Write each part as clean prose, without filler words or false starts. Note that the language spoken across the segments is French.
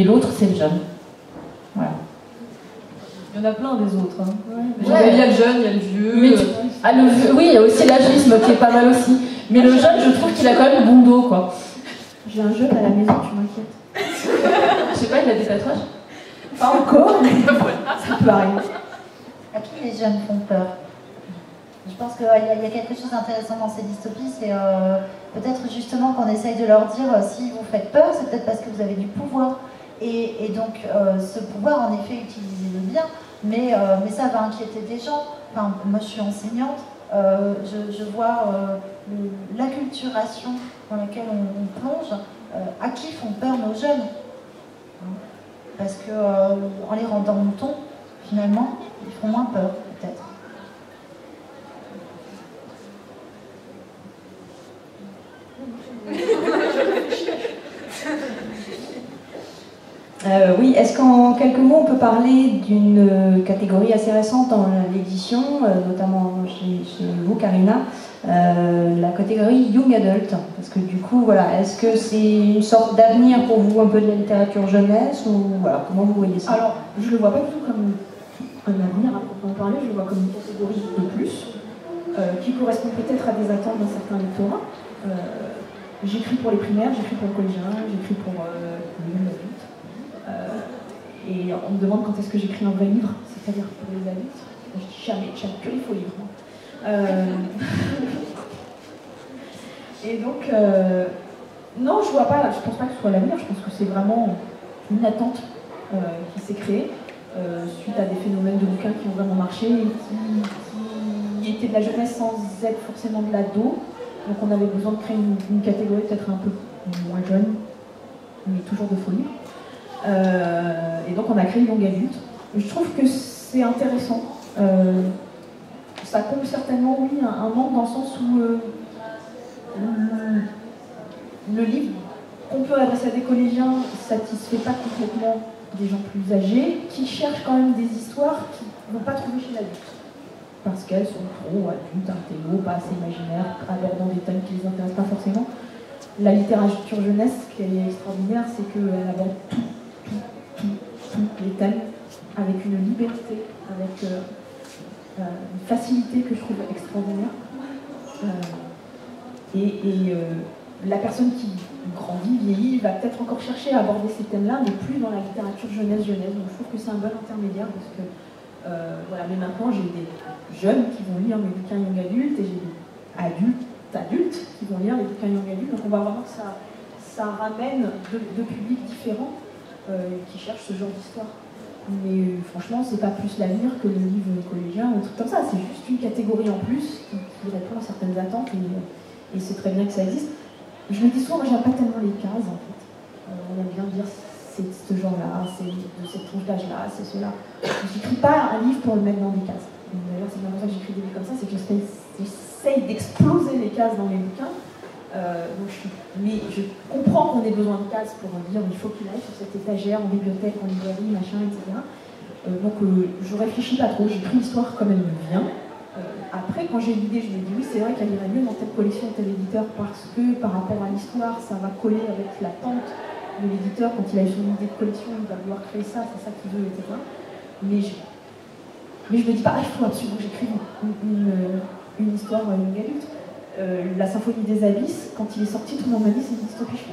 Et l'autre, c'est le jeune. Voilà. Il y en a plein des autres. Hein. Ouais. Il y a le jeune, il y a le vieux. Mais oui, il y a aussi l'agisme qui est pas mal aussi. Mais le jeune, je trouve qu'il a quand même le bon dos, quoi. J'ai un jeune à la maison, tu m'inquiètes. Je sais pas, il a des tatouages? Pas encore, mais ça peut arriver. À qui les jeunes font peur? Je pense qu'il y a quelque chose d'intéressant dans ces dystopies, c'est peut-être justement qu'on essaye de leur dire si vous faites peur, c'est peut-être parce que vous avez du pouvoir. Et donc ce pouvoir, en effet, utilisez-le bien, mais ça va inquiéter des gens. Enfin, moi, je suis enseignante, je vois l'acculturation dans laquelle on plonge, à qui font peur nos jeunes. Parce qu'en les rendant moutons, finalement, ils feront moins peur, peut-être. Oui, est-ce qu'en quelques mots on peut parler d'une catégorie assez récente dans l'édition, notamment chez vous, Karina, la catégorie Young Adult? Parce que du coup, voilà, est-ce que c'est une sorte d'avenir pour vous, un peu de la littérature jeunesse, ou voilà, comment vous voyez ça? Alors, je ne le vois pas du tout comme un avenir à proprement parler, je le vois comme une catégorie de plus, qui correspond peut-être à des attentes d'un certain lectorat. J'écris pour les primaires, j'écris pour le collégien, j'écris pour les jeunes adultes. Et on me demande quand est-ce que j'écris un vrai livre, c'est-à-dire pour les adultes. Je dis jamais, j'aime que les faux livres. Et donc, non, je vois pas, je pense pas que ce soit l'avenir, je pense que c'est vraiment une attente qui s'est créée suite à des phénomènes de bouquins qui ont vraiment marché et qui étaient de la jeunesse sans être forcément de l'ado. Donc on avait besoin de créer une catégorie peut-être un peu moins jeune, mais toujours de faux livres. Et donc on a créé Young Adulte. Je trouve que c'est intéressant. Ça comble certainement, oui, un manque dans le sens où le livre qu'on peut adresser à des collégiens ne satisfait pas complètement des gens plus âgés qui cherchent quand même des histoires qu'ils ne vont pas trouver chez l'adulte. Parce qu'elles sont trop adultes, intello, pas assez imaginaires, abordant des thèmes qui ne les intéressent pas forcément. La littérature jeunesse, ce qui est extraordinaire, c'est qu'elle aborde tous les thèmes avec une liberté, avec une facilité que je trouve extraordinaire. La personne qui grandit, vieillit, va peut-être encore chercher à aborder ces thèmes-là, mais plus dans la littérature jeunesse. Donc je trouve que c'est un bon intermédiaire parce que voilà, mais maintenant j'ai des jeunes qui vont lire mes bouquins Young Adultes et j'ai des adultes qui vont lire les bouquins Young Adultes. Donc on va voir que ça ramène de publics différents qui cherchent ce genre d'histoire. Mais franchement, c'est pas plus l'avenir que le livre collégien ou un truc comme ça. C'est juste une catégorie en plus qui répond à certaines attentes et c'est très bien que ça existe. Je le dis souvent, moi j'aime pas tellement les cases en fait. On aime bien dire c'est ce genre-là, c'est de cette tranche d'âge-là, c'est cela. Je n'écris pas un livre pour le mettre dans des cases. D'ailleurs, c'est bien pour ça que j'écris des livres comme ça, c'est que j'essaye d'exploser les cases dans mes bouquins. Mais je comprends qu'on ait besoin de cases pour dire il faut qu'il aille sur cette étagère en bibliothèque, en librairie, machin, etc. Je réfléchis pas trop, j'écris l'histoire comme elle me vient. Après, quand j'ai l'idée, je me dis oui, c'est vrai qu'elle irait mieux dans telle collection, tel éditeur, parce que par rapport à l'histoire, ça va coller avec l'attente de l'éditeur. Quand il a son idée de collection, il va vouloir créer ça, c'est ça qu'il veut, etc. Mais je me dis pas, il faut absolument que j'écrive une histoire young adulte. La Symphonie des Abysses, quand il est sorti, tout le monde m'a dit c'est une dystopie.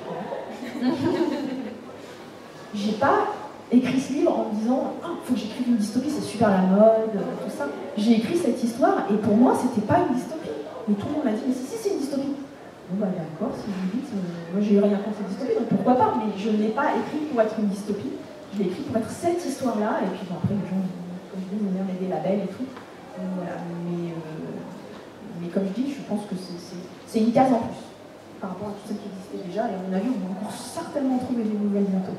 J'ai pas écrit ce livre en me disant faut que j'écrive une dystopie, c'est super la mode, tout ça. J'ai écrit cette histoire et pour moi c'était pas une dystopie. Mais tout le monde m'a dit mais si c'est une dystopie. Bon bah d'accord, si vous dites, moi j'ai eu rien contre cette dystopie, donc pourquoi pas, mais je ne l'ai pas écrit pour être une dystopie, je l'ai écrit pour être cette histoire-là, et puis bon, après les gens, comme je dis, ils aiment bien mettre des labels et tout. Voilà. Mais comme je dis, je pense que c'est une case en plus par rapport à tout ce qui existait déjà, et à mon avis, on va encore certainement trouver des nouvelles bientôt.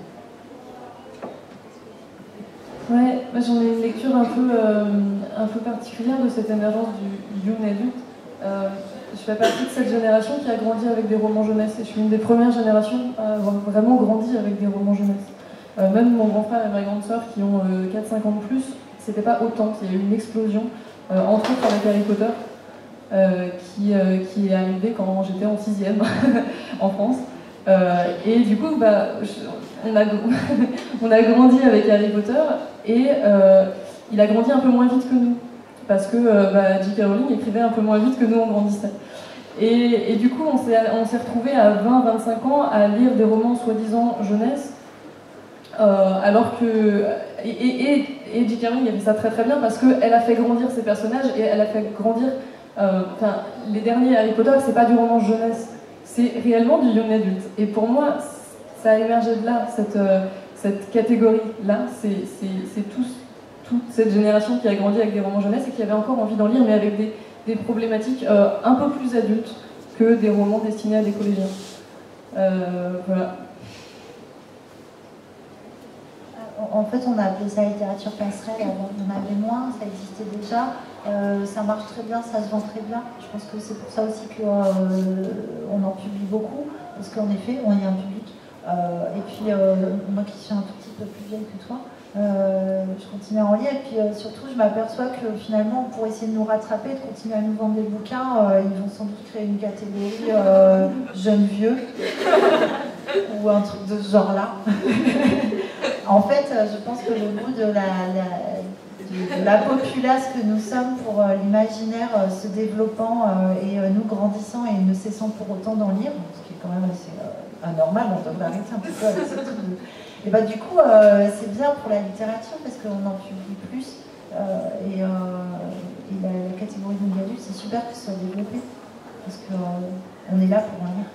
Ouais, moi j'en ai une lecture un peu particulière de cette émergence du young adulte. Je fais partie de cette génération qui a grandi avec des romans jeunesse, et je suis une des premières générations à avoir vraiment grandi avec des romans jeunesse. Même mon grand frère et ma grande sœur qui ont 4-5 ans de plus, c'était pas autant, il y a eu une explosion, entre autres avec Harry Potter, qui est arrivé quand j'étais en 6e en France. Et du coup, on a grandi avec Harry Potter et il a grandi un peu moins vite que nous. Parce que J.K. Rowling écrivait un peu moins vite que nous on grandissait. Et du coup, on s'est retrouvés à 20-25 ans à lire des romans soi-disant jeunesse, alors que... Et J.K. Rowling a fait ça très très bien parce qu'elle a fait grandir ses personnages et elle a fait grandir... les derniers Harry Potter, c'est pas du roman jeunesse, c'est réellement du young adult. Et pour moi, ça a émergé de là, cette catégorie-là. C'est toute cette génération qui a grandi avec des romans jeunesse et qui avait encore envie d'en lire, mais avec des problématiques un peu plus adultes que des romans destinés à des collégiens. Voilà. En fait, on a appelé ça littérature passerelle, avant il y en avait moins, ça existait déjà. Ça marche très bien, ça se vend très bien. Je pense que c'est pour ça aussi qu'on en publie beaucoup, parce qu'en effet, on y a un public. Et puis, moi qui suis un tout petit peu plus vieille que toi, je continue à en lire. Et puis surtout, je m'aperçois que finalement, pour essayer de nous rattraper, de continuer à nous vendre des bouquins, ils vont sans doute créer une catégorie jeunes-vieux, ou un truc de ce genre-là. En fait, je pense que le goût de la populace que nous sommes pour l'imaginaire se développant et nous grandissant et ne cessant pour autant d'en lire, ce qui est quand même assez anormal, on devrait arrêter un petit peu avec ce truc de... Et du coup, c'est bien pour la littérature parce qu'on en publie plus et la catégorie young adulte, c'est super que ce soit développé parce qu'on est là pour en lire.